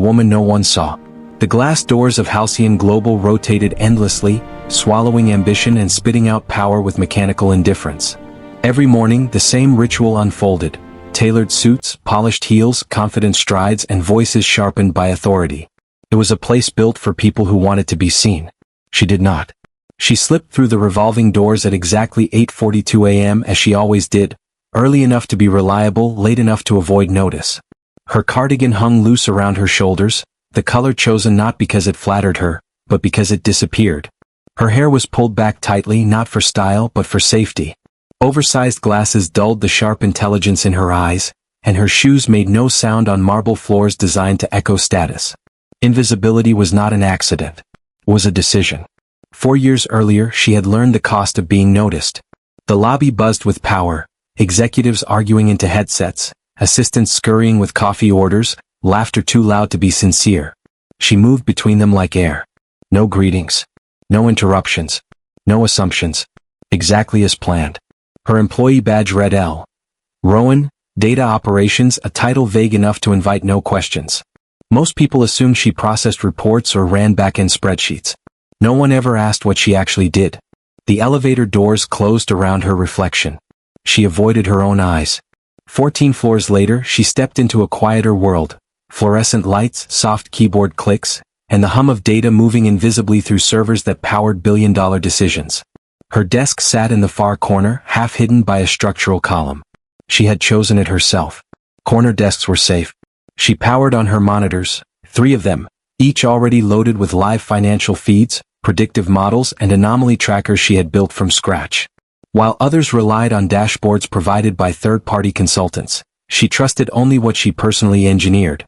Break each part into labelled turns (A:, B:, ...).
A: woman no one saw. The glass doors of Halcyon Global rotated endlessly, swallowing ambition and spitting out power with mechanical indifference. Every morning, the same ritual unfolded. Tailored suits, polished heels, confident strides, and voices sharpened by authority. It was a place built for people who wanted to be seen. She did not. She slipped through the revolving doors at exactly 8:42 a.m. as she always did, early enough to be reliable, late enough to avoid notice. Her cardigan hung loose around her shoulders, the color chosen not because it flattered her, but because it disappeared. Her hair was pulled back tightly, not for style but for safety. Oversized glasses dulled the sharp intelligence in her eyes, and her shoes made no sound on marble floors designed to echo status. Invisibility was not an accident. It was a decision. 4 years earlier, she had learned the cost of being noticed. The lobby buzzed with power, executives arguing into headsets, assistants scurrying with coffee orders, laughter too loud to be sincere. She moved between them like air. No greetings. No interruptions. No assumptions. Exactly as planned. Her employee badge read L. Rowan, Data Operations, a title vague enough to invite no questions. Most people assumed she processed reports or ran back-end spreadsheets. No one ever asked what she actually did. The elevator doors closed around her reflection. She avoided her own eyes. 14 floors later, she stepped into a quieter world. Fluorescent lights, soft keyboard clicks, and the hum of data moving invisibly through servers that powered billion-dollar decisions. Her desk sat in the far corner, half hidden by a structural column. She had chosen it herself. Corner desks were safe. She powered on her monitors, 3 of them, each already loaded with live financial feeds, predictive models, and anomaly trackers she had built from scratch. While others relied on dashboards provided by third-party consultants, she trusted only what she personally engineered.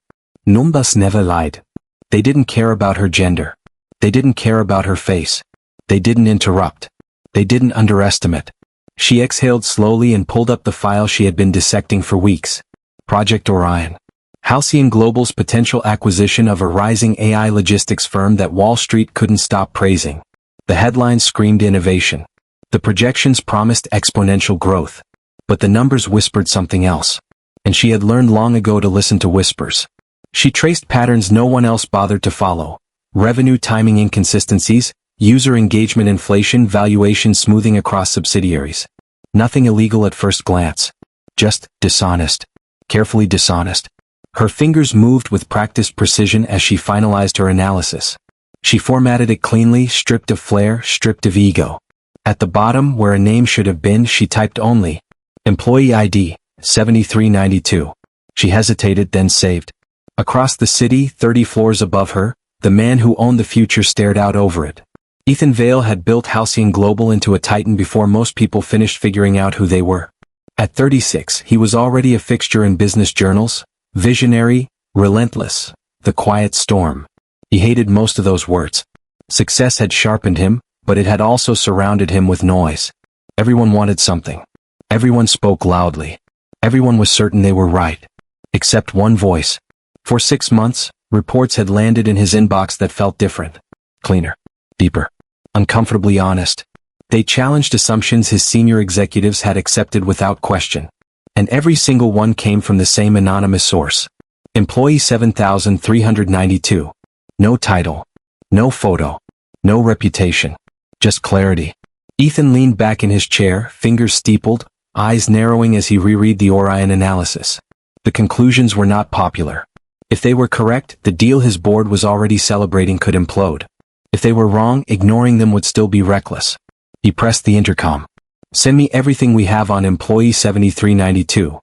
A: Numbers never lied. They didn't care about her gender. They didn't care about her face. They didn't interrupt. They didn't underestimate. She exhaled slowly and pulled up the file she had been dissecting for weeks. Project Orion. Halcyon Global's potential acquisition of a rising AI logistics firm that Wall Street couldn't stop praising. The headlines screamed innovation. The projections promised exponential growth. But the numbers whispered something else. And she had learned long ago to listen to whispers. She traced patterns no one else bothered to follow. Revenue timing inconsistencies, user engagement inflation, valuation smoothing across subsidiaries. Nothing illegal at first glance. Just dishonest. Carefully dishonest. Her fingers moved with practiced precision as she finalized her analysis. She formatted it cleanly, stripped of flair, stripped of ego. At the bottom, where a name should have been, she typed only Employee ID, 7392. She hesitated, then saved. Across the city, 30 floors above her, the man who owned the future stared out over it. Ethan Vale had built Halcyon Global into a titan before most people finished figuring out who they were. At 36, he was already a fixture in business journals, visionary, relentless, the quiet storm. He hated most of those words. Success had sharpened him, but it had also surrounded him with noise. Everyone wanted something. Everyone spoke loudly. Everyone was certain they were right. Except one voice. For 6 months, reports had landed in his inbox that felt different. Cleaner. Deeper. Uncomfortably honest. They challenged assumptions his senior executives had accepted without question. And every single one came from the same anonymous source. Employee 7392. No title. No photo. No reputation. Just clarity. Ethan leaned back in his chair, fingers steepled, eyes narrowing as he reread the Orion analysis. The conclusions were not popular. If they were correct, the deal his board was already celebrating could implode. If they were wrong, ignoring them would still be reckless. He pressed the intercom. Send me everything we have on Employee 7392.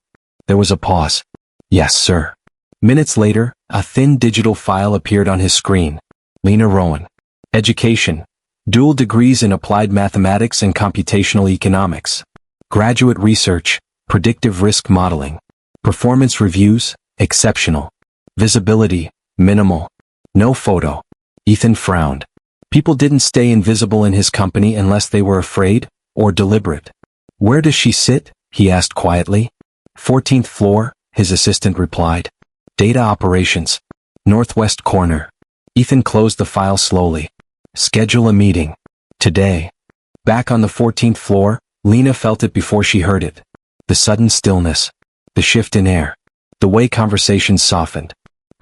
A: There was a pause. Yes, sir. Minutes later, a thin digital file appeared on his screen. Lena Rowan. Education. Dual degrees in applied mathematics and computational economics. Graduate research, predictive risk modeling. Performance reviews, exceptional. Visibility, minimal. No photo. Ethan frowned. People didn't stay invisible in his company unless they were afraid, or deliberate. Where does she sit? He asked quietly. 14th floor, his assistant replied. Data operations. Northwest corner. Ethan closed the file slowly. Schedule a meeting. Today. Back on the 14th floor, Lena felt it before she heard it. The sudden stillness. The shift in air. The way conversations softened.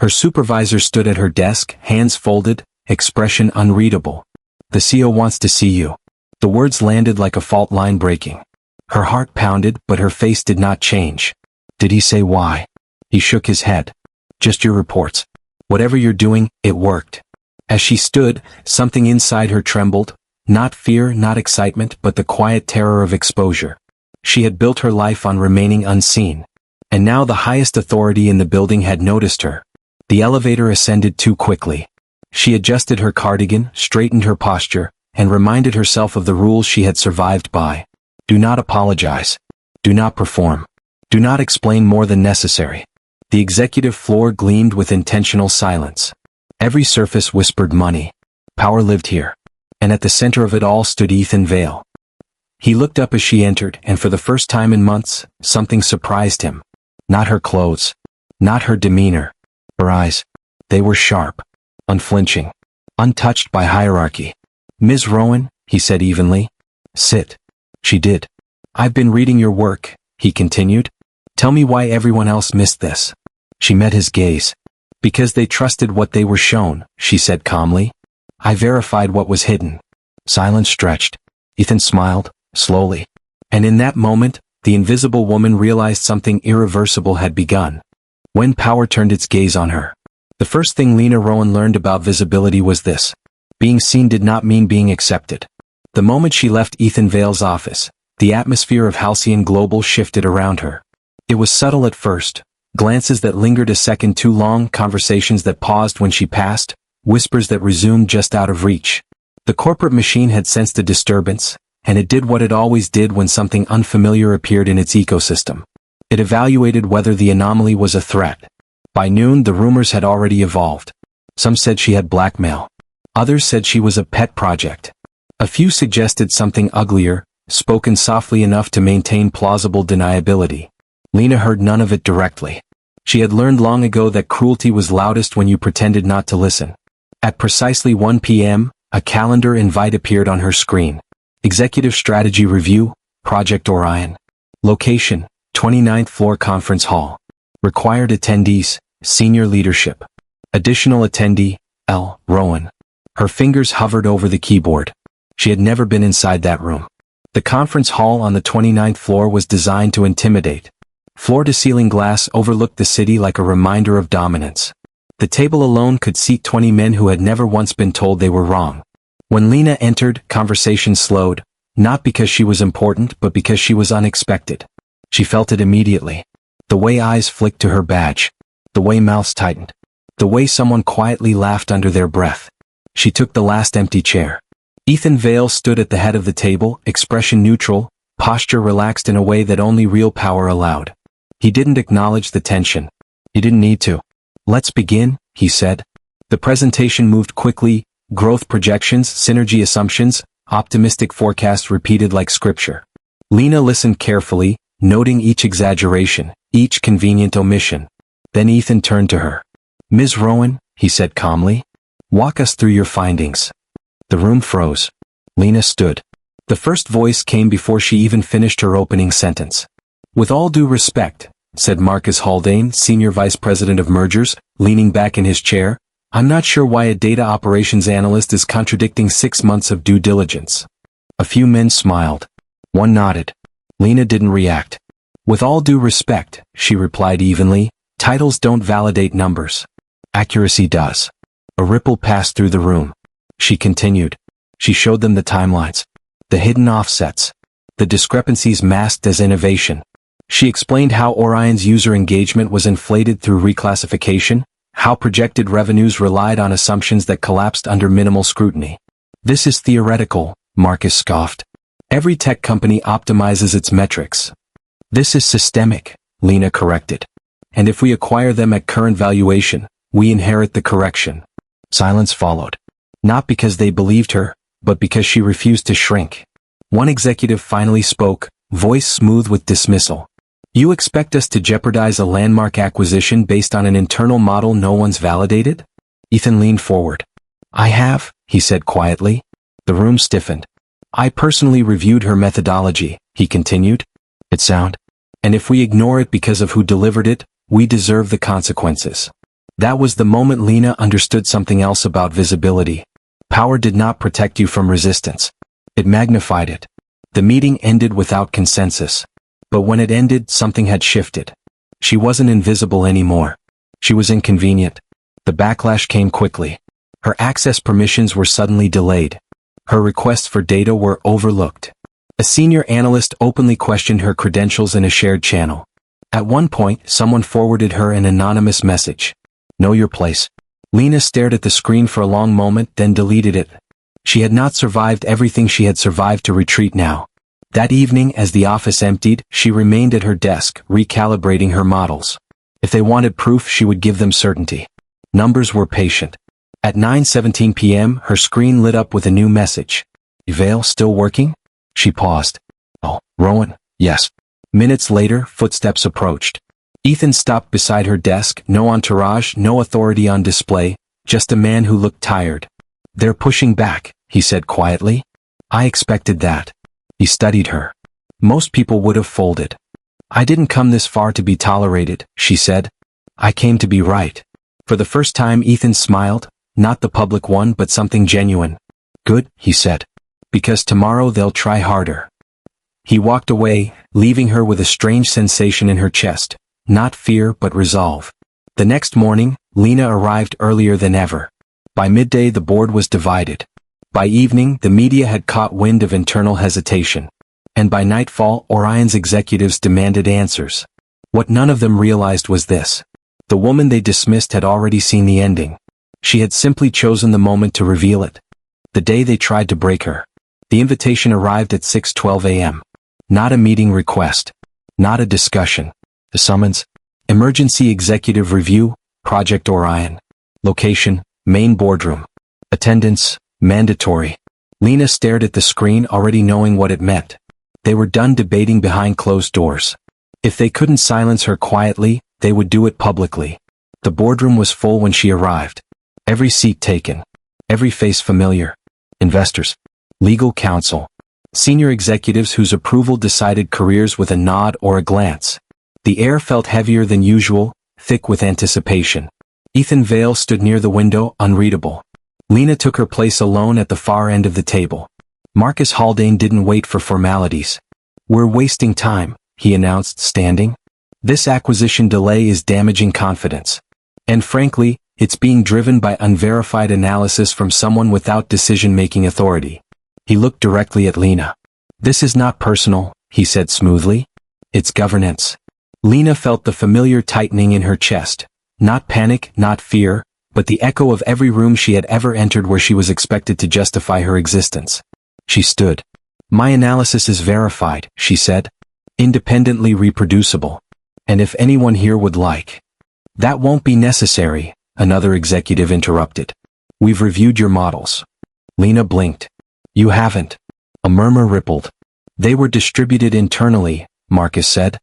A: Her supervisor stood at her desk, hands folded, expression unreadable. "The CEO wants to see you." The words landed like a fault line breaking. Her heart pounded, but her face did not change. "Did he say why?" He shook his head. "Just your reports. Whatever you're doing, it worked." As she stood, something inside her trembled, not fear, not excitement, but the quiet terror of exposure. She had built her life on remaining unseen. And now the highest authority in the building had noticed her. The elevator ascended too quickly. She adjusted her cardigan, straightened her posture, and reminded herself of the rules she had survived by. Do not apologize. Do not perform. Do not explain more than necessary. The executive floor gleamed with intentional silence. Every surface whispered money. Power lived here. And at the center of it all stood Ethan Vale. He looked up as she entered, and for the first time in months, something surprised him. Not her clothes. Not her demeanor. Her eyes. They were sharp. Unflinching. Untouched by hierarchy. "Ms. Rowan," he said evenly. "Sit." She did. "I've been reading your work," he continued. "Tell me why everyone else missed this." She met his gaze. "Because they trusted what they were shown," she said calmly. "I verified what was hidden." Silence stretched. Ethan smiled, slowly. And in that moment, the invisible woman realized something irreversible had begun. When power turned its gaze on her, the first thing Lena Rowan learned about visibility was this. Being seen did not mean being accepted. The moment she left Ethan Vale's office, the atmosphere of Halcyon Global shifted around her. It was subtle at first, glances that lingered a second too long, conversations that paused when she passed, whispers that resumed just out of reach. The corporate machine had sensed a disturbance, and it did what it always did when something unfamiliar appeared in its ecosystem. It evaluated whether the anomaly was a threat. By noon, the rumors had already evolved. Some said she had blackmail. Others said she was a pet project. A few suggested something uglier, spoken softly enough to maintain plausible deniability. Lena heard none of it directly. She had learned long ago that cruelty was loudest when you pretended not to listen. At precisely 1 p.m., a calendar invite appeared on her screen. Executive Strategy Review, Project Orion. Location, 29th Floor Conference Hall. Required attendees, Senior Leadership. Additional attendee, L. Rowan. Her fingers hovered over the keyboard. She had never been inside that room. The conference hall on the 29th floor was designed to intimidate. Floor-to-ceiling glass overlooked the city like a reminder of dominance. The table alone could seat 20 men who had never once been told they were wrong. When Lena entered, conversation slowed, not because she was important but because she was unexpected. She felt it immediately. The way eyes flicked to her badge. The way mouths tightened. The way someone quietly laughed under their breath. She took the last empty chair. Ethan Vale stood at the head of the table, expression neutral, posture relaxed in a way that only real power allowed. He didn't acknowledge the tension. He didn't need to. "Let's begin," he said. The presentation moved quickly, growth projections, synergy assumptions, optimistic forecasts repeated like scripture. Lena listened carefully, noting each exaggeration, each convenient omission. Then Ethan turned to her. "Ms. Rowan," he said calmly, "walk us through your findings." The room froze. Lena stood. The first voice came before she even finished her opening sentence. "With all due respect," said Marcus Haldane, Senior Vice President of Mergers, leaning back in his chair, "I'm not sure why a data operations analyst is contradicting 6 months of due diligence." A few men smiled. One nodded. Lena didn't react. "With all due respect," she replied evenly, "titles don't validate numbers. Accuracy does." A ripple passed through the room. She continued. She showed them the timelines. The hidden offsets. The discrepancies masked as innovation. She explained how Orion's user engagement was inflated through reclassification, how projected revenues relied on assumptions that collapsed under minimal scrutiny. "This is theoretical," Marcus scoffed. "Every tech company optimizes its metrics." "This is systemic," Lena corrected. "And if we acquire them at current valuation, we inherit the correction." Silence followed. Not because they believed her, but because she refused to shrink. One executive finally spoke, voice smooth with dismissal. "You expect us to jeopardize a landmark acquisition based on an internal model no one's validated?" Ethan leaned forward. "I have," he said quietly. The room stiffened. "I personally reviewed her methodology," he continued. "It's sound. And if we ignore it because of who delivered it, we deserve the consequences." That was the moment Lena understood something else about visibility. Power did not protect you from resistance. It magnified it. The meeting ended without consensus. But when it ended, something had shifted. She wasn't invisible anymore. She was inconvenient. The backlash came quickly. Her access permissions were suddenly delayed. Her requests for data were overlooked. A senior analyst openly questioned her credentials in a shared channel. At one point, someone forwarded her an anonymous message. Know your place. Lena stared at the screen for a long moment, then deleted it. She had not survived everything she had survived to retreat now. That evening, as the office emptied, she remained at her desk, recalibrating her models. If they wanted proof, she would give them certainty. Numbers were patient. At 9:17 p.m., her screen lit up with a new message. Veil still working? She paused. Oh, Rowan, yes. Minutes later, footsteps approached. Ethan stopped beside her desk, no entourage, no authority on display, just a man who looked tired. They're pushing back, he said quietly. I expected that. He studied her. Most people would have folded. I didn't come this far to be tolerated, she said. I came to be right. For the first time, Ethan smiled, not the public one but something genuine. Good, he said. Because tomorrow they'll try harder. He walked away, leaving her with a strange sensation in her chest. Not fear but resolve. The next morning, Lena arrived earlier than ever. By midday the board was divided. By evening the media had caught wind of internal hesitation. And by nightfall Orion's executives demanded answers. What none of them realized was this. The woman they dismissed had already seen the ending. She had simply chosen the moment to reveal it. The day they tried to break her. The invitation arrived at 6:12 a.m. Not a meeting request. Not a discussion. The summons. Emergency Executive Review, Project Orion. Location, main boardroom. Attendance, mandatory. Lena stared at the screen already knowing what it meant. They were done debating behind closed doors. If they couldn't silence her quietly, they would do it publicly. The boardroom was full when she arrived. Every seat taken. Every face familiar. Investors. Legal counsel. Senior executives whose approval decided careers with a nod or a glance. The air felt heavier than usual, thick with anticipation. Ethan Vale stood near the window, unreadable. Lena took her place alone at the far end of the table. Marcus Haldane didn't wait for formalities. We're wasting time, he announced, standing. This acquisition delay is damaging confidence. And frankly, it's being driven by unverified analysis from someone without decision-making authority. He looked directly at Lena. This is not personal, he said smoothly. It's governance. Lena felt the familiar tightening in her chest. Not panic, not fear, but the echo of every room she had ever entered where she was expected to justify her existence. She stood. My analysis is verified, she said. Independently reproducible. And if anyone here would like. That won't be necessary, another executive interrupted. We've reviewed your models. Lena blinked. You haven't. A murmur rippled. They were distributed internally, Marcus said.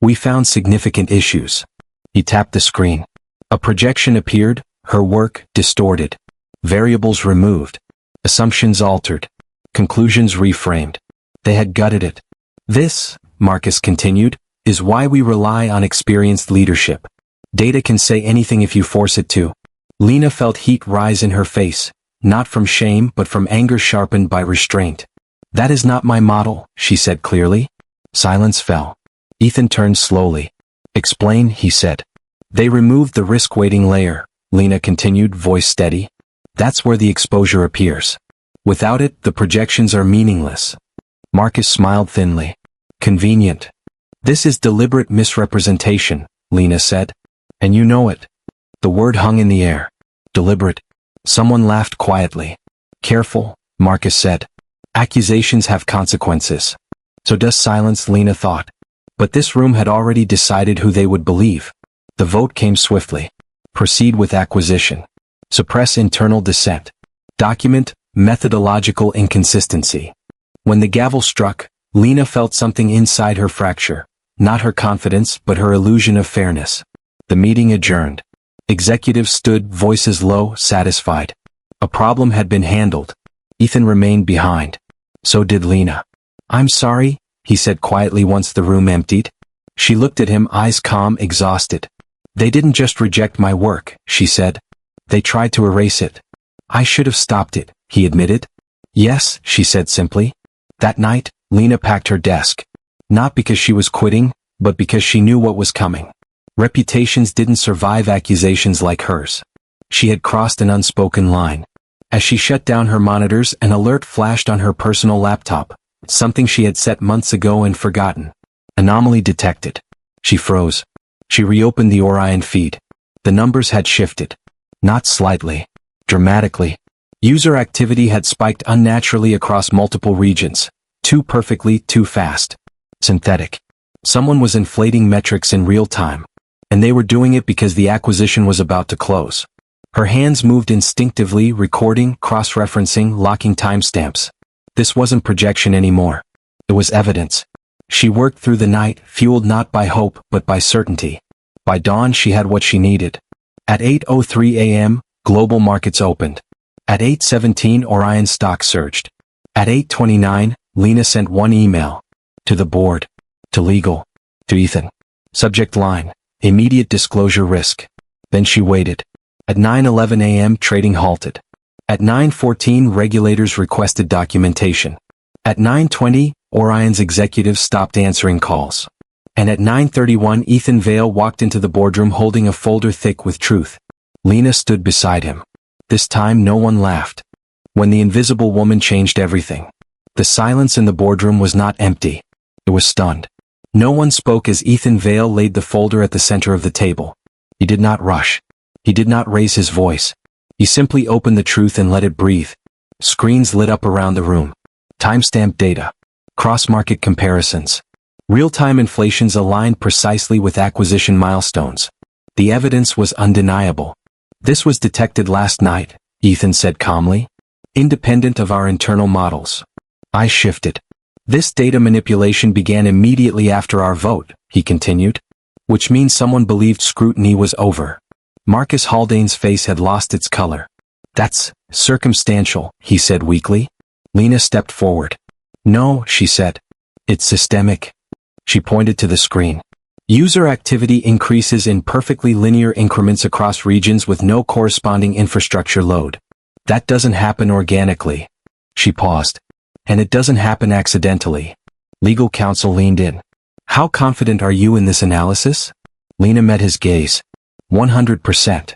A: We found significant issues. He tapped the screen. A projection appeared, her work distorted. Variables removed. Assumptions altered. Conclusions reframed. They had gutted it. This, Marcus continued, is why we rely on experienced leadership. Data can say anything if you force it to. Lena felt heat rise in her face, not from shame but from anger sharpened by restraint. That is not my model, she said clearly. Silence fell. Ethan turned slowly. Explain, he said. They removed the risk-weighting layer, Lena continued, voice steady. That's where the exposure appears. Without it, the projections are meaningless. Marcus smiled thinly. Convenient. This is deliberate misrepresentation, Lena said. And you know it. The word hung in the air. Deliberate. Someone laughed quietly. Careful, Marcus said. Accusations have consequences. So does silence, Lena thought. But this room had already decided who they would believe. The vote came swiftly. Proceed with acquisition. Suppress internal dissent. Document methodological inconsistency. When the gavel struck, Lena felt something inside her fracture. Not her confidence, but her illusion of fairness. The meeting adjourned. Executives stood, voices low, satisfied. A problem had been handled. Ethan remained behind. So did Lena. I'm sorry, he said quietly once the room emptied. She looked at him, eyes calm, exhausted. They didn't just reject my work, she said. They tried to erase it. I should have stopped it, he admitted. Yes, she said simply. That night, Lena packed her desk. Not because she was quitting, but because she knew what was coming. Reputations didn't survive accusations like hers. She had crossed an unspoken line. As she shut down her monitors, an alert flashed on her personal laptop, something she had set months ago and forgotten. Anomaly detected. She froze. She reopened the Orion feed. The numbers had shifted. Not slightly. Dramatically. User activity had spiked unnaturally across multiple regions. Too perfectly, too fast. Synthetic. Someone was inflating metrics in real time. And they were doing it because the acquisition was about to close. Her hands moved instinctively, recording, cross-referencing, locking timestamps. This wasn't projection anymore. It was evidence. She worked through the night, fueled not by hope, but by certainty. By dawn she had what she needed. At 8:03 a.m., global markets opened. At 8:17 Orion stock surged. At 8:29, Lena sent one email. To the board. To legal. To Ethan. Subject line. Immediate disclosure risk. Then she waited. At 9:11 a.m. trading halted. At 9:14 regulators requested documentation. At 9:20, Orion's executives stopped answering calls. And at 9:31 Ethan Vale walked into the boardroom holding a folder thick with truth. Lena stood beside him. This time no one laughed. When the invisible woman changed everything. The silence in the boardroom was not empty. It was stunned. No one spoke as Ethan Vale laid the folder at the center of the table. He did not rush. He did not raise his voice. He simply opened the truth and let it breathe. Screens lit up around the room. Timestamp data. Cross-market comparisons. Real-time inflations aligned precisely with acquisition milestones. The evidence was undeniable. This was detected last night, Ethan said calmly. Independent of our internal models. I shifted. This data manipulation began immediately after our vote, he continued. Which means someone believed scrutiny was over. Marcus Haldane's face had lost its color. That's circumstantial, he said weakly. Lena stepped forward. No, she said. It's systemic. She pointed to the screen. User activity increases in perfectly linear increments across regions with no corresponding infrastructure load. That doesn't happen organically. She paused. And it doesn't happen accidentally. Legal counsel leaned in. How confident are you in this analysis? Lena met his gaze. 100%.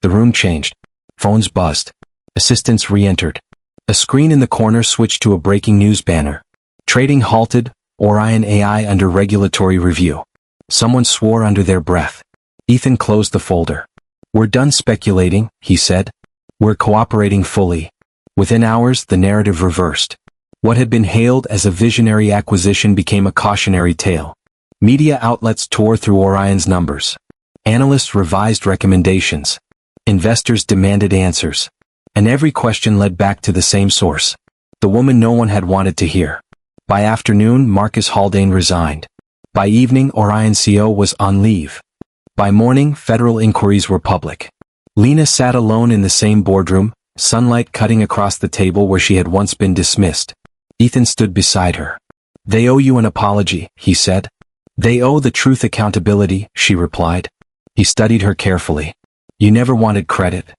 A: The room changed. Phones buzzed. Assistants re-entered. A screen in the corner switched to a breaking news banner. Trading halted, Orion AI under regulatory review. Someone swore under their breath. Ethan closed the folder. We're done speculating, he said. We're cooperating fully. Within hours, the narrative reversed. What had been hailed as a visionary acquisition became a cautionary tale. Media outlets tore through Orion's numbers. Analysts revised recommendations. Investors demanded answers. And every question led back to the same source. The woman no one had wanted to hear. By afternoon, Marcus Haldane resigned. By evening, Orion CEO was on leave. By morning, federal inquiries were public. Lena sat alone in the same boardroom, sunlight cutting across the table where she had once been dismissed. Ethan stood beside her. They owe you an apology, he said. They owe the truth accountability, she replied. He studied her carefully. You never wanted credit.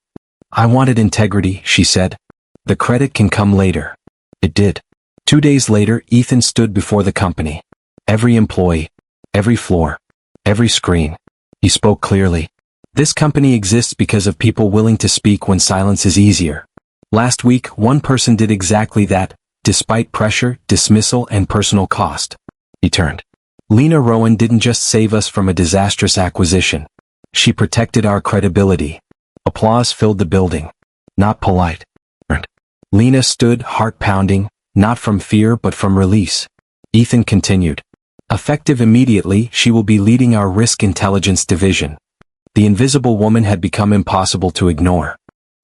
A: I wanted integrity, she said. The credit can come later. It did. 2 days later, Ethan stood before the company. Every employee, every floor, every screen. He spoke clearly. This company exists because of people willing to speak when silence is easier. Last week, one person did exactly that, despite pressure, dismissal, and personal cost. He turned. Lena Rowan didn't just save us from a disastrous acquisition. She protected our credibility. Applause filled the building. Not polite. Lena stood, heart pounding, not from fear but from release. Ethan continued. Effective immediately, she will be leading our risk intelligence division. The invisible woman had become impossible to ignore.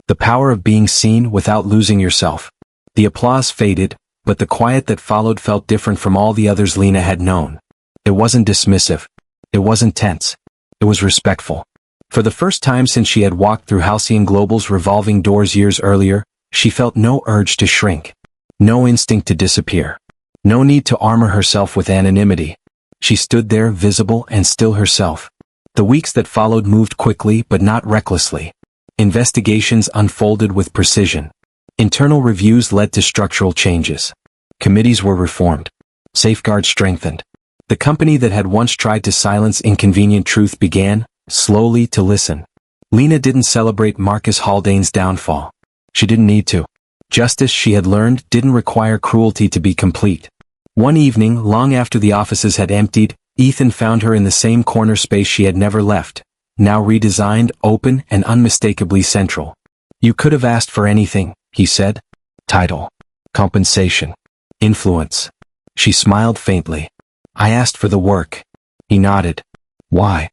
A: The power of being seen without losing yourself. The applause faded, but the quiet that followed felt different from all the others Lena had known. It wasn't dismissive. It wasn't tense. It was respectful. For the first time since she had walked through Halcyon Global's revolving doors years earlier, she felt no urge to shrink. No instinct to disappear. No need to armor herself with anonymity. She stood there, visible and still herself. The weeks that followed moved quickly but not recklessly. Investigations unfolded with precision. Internal reviews led to structural changes. Committees were reformed. Safeguards strengthened. The company that had once tried to silence inconvenient truth began, slowly, to listen. Lena didn't celebrate Marcus Haldane's downfall. She didn't need to. Justice, she had learned, didn't require cruelty to be complete. One evening, long after the offices had emptied, Ethan found her in the same corner space she had never left, now redesigned, open, and unmistakably central. "You could have asked for anything," he said. "Title. Compensation. Influence." She smiled faintly. "I asked for the work." He nodded. "Why?"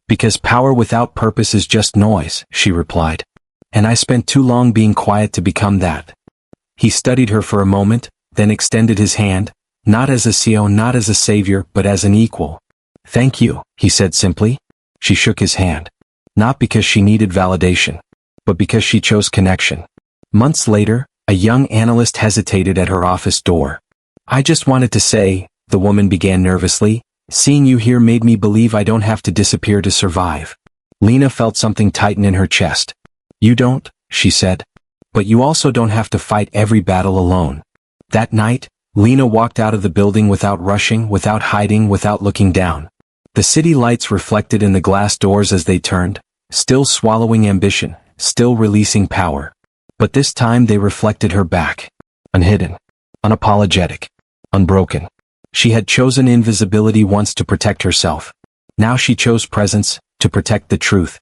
A: "Because power without purpose is just noise," she replied. "And I spent too long being quiet to become that." He studied her for a moment, then extended his hand, not as a CEO, not as a savior, but as an equal. "Thank you," he said simply. She shook his hand. Not because she needed validation, but because she chose connection. Months later, a young analyst hesitated at her office door. "I just wanted to say," the woman began nervously, "seeing you here made me believe I don't have to disappear to survive." Lena felt something tighten in her chest. "You don't," she said. "But you also don't have to fight every battle alone." That night, Lena walked out of the building without rushing, without hiding, without looking down. The city lights reflected in the glass doors as they turned, still swallowing ambition, still releasing power. But this time they reflected her back. Unhidden. Unapologetic. Unbroken. She had chosen invisibility once to protect herself. Now she chose presence, to protect the truth.